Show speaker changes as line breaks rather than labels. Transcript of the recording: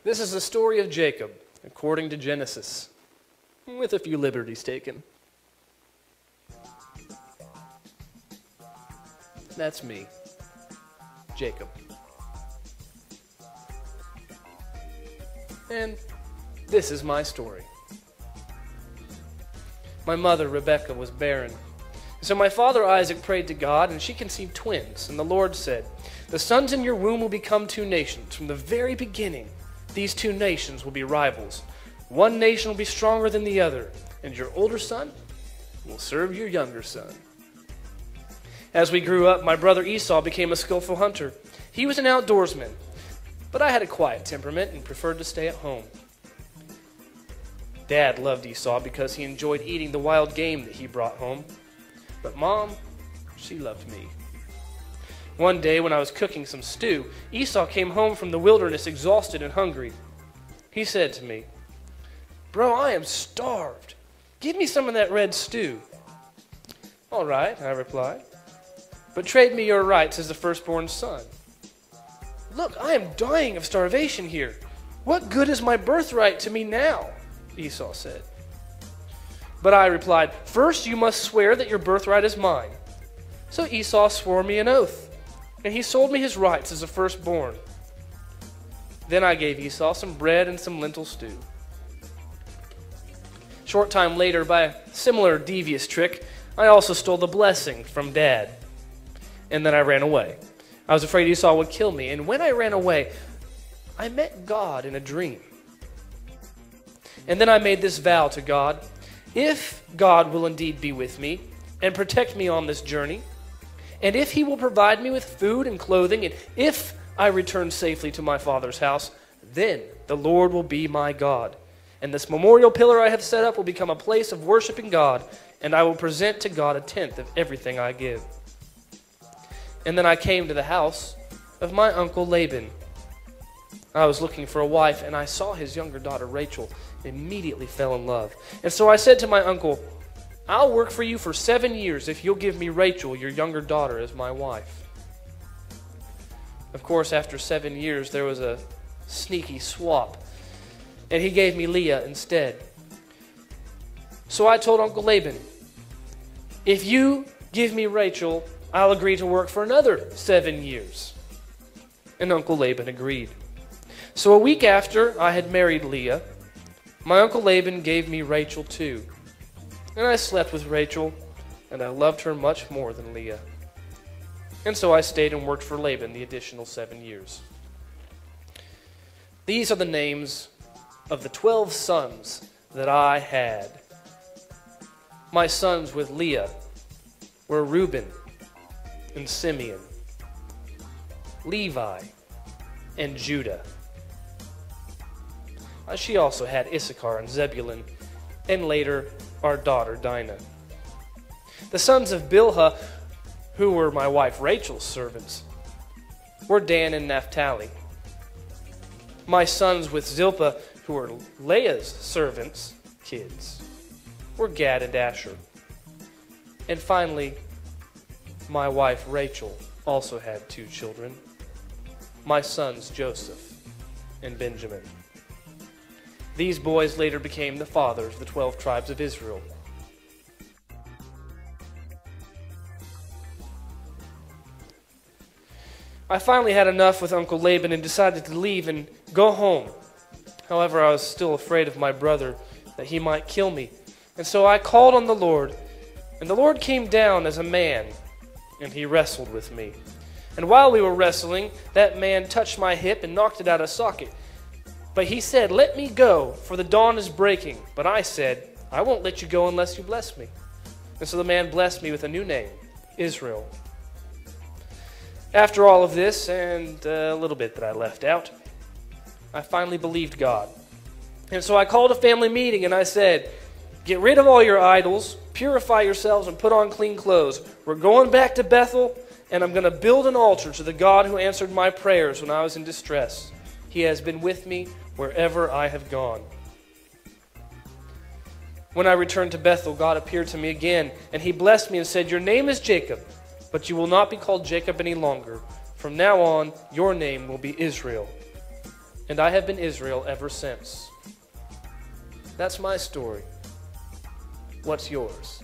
This is the story of Jacob, according to Genesis, with a few liberties taken. That's me, Jacob. And this is my story. My mother, Rebekah, was barren. So my father Isaac prayed to God, and she conceived twins. And the Lord said, "The sons in your womb will become two nations. From the very beginning, these two nations will be rivals. One nation will be stronger than the other, and your older son will serve your younger son." As we grew up, my brother Esau became a skillful hunter. He was an outdoorsman, but I had a quiet temperament and preferred to stay at home. Dad loved Esau because he enjoyed eating the wild game that he brought home. But Mom, she loved me. One day when I was cooking some stew, Esau came home from the wilderness exhausted and hungry. He said to me, "Bro, I am starved. Give me some of that red stew." "All right," I replied, "but trade me your rights as the firstborn son." "Look, I am dying of starvation here. What good is my birthright to me now?" Esau said. But I replied, "First you must swear that your birthright is mine." So Esau swore me an oath, and he sold me his rights as a firstborn. Then I gave Esau some bread and some lentil stew. Short time later, by a similar devious trick, I also stole the blessing from Dad. And then I ran away. I was afraid Esau would kill me, and when I ran away, I met God in a dream. And then I made this vow to God: if God will indeed be with me and protect me on this journey, and if he will provide me with food and clothing, and if I return safely to my father's house, then the Lord will be my God. And this memorial pillar I have set up will become a place of worshiping God, and I will present to God a tenth of everything I give. And then I came to the house of my uncle Laban. I was looking for a wife, and I saw his younger daughter Rachel, immediately fell in love. And so I said to my uncle, "I'll work for you for 7 years if you'll give me Rachel, your younger daughter, as my wife." Of course, after 7 years, there was a sneaky swap, and he gave me Leah instead. So I told Uncle Laban, "If you give me Rachel, I'll agree to work for another 7 years." And Uncle Laban agreed. So a week after I had married Leah, my Uncle Laban gave me Rachel too. And I slept with Rachel, and I loved her much more than Leah. And so I stayed and worked for Laban the additional 7 years. These are the names of the 12 sons that I had. My sons with Leah were Reuben and Simeon, Levi and Judah. She also had Issachar and Zebulun, and later our daughter Dinah. The sons of Bilhah, who were my wife Rachel's servants, were Dan and Naphtali. My sons with Zilpah, who were Leah's servants, kids, were Gad and Asher. And finally, my wife Rachel also had 2 children, my sons Joseph and Benjamin. These boys later became the fathers of the 12 tribes of Israel. I finally had enough with Uncle Laban and decided to leave and go home. However, I was still afraid of my brother, that he might kill me. And so I called on the Lord, and the Lord came down as a man, and he wrestled with me. And while we were wrestling, that man touched my hip and knocked it out of socket. But he said, "Let me go, for the dawn is breaking." But I said, "I won't let you go unless you bless me." And so the man blessed me with a new name, Israel. After all of this, and a little bit that I left out, I finally believed God. And so I called a family meeting and I said, "Get rid of all your idols, purify yourselves, and put on clean clothes. We're going back to Bethel, and I'm going to build an altar to the God who answered my prayers when I was in distress. He has been with me wherever I have gone." When I returned to Bethel, God appeared to me again, and he blessed me and said, "Your name is Jacob, but you will not be called Jacob any longer. From now on, your name will be Israel. and I have been Israel ever since. That's my story. What's yours?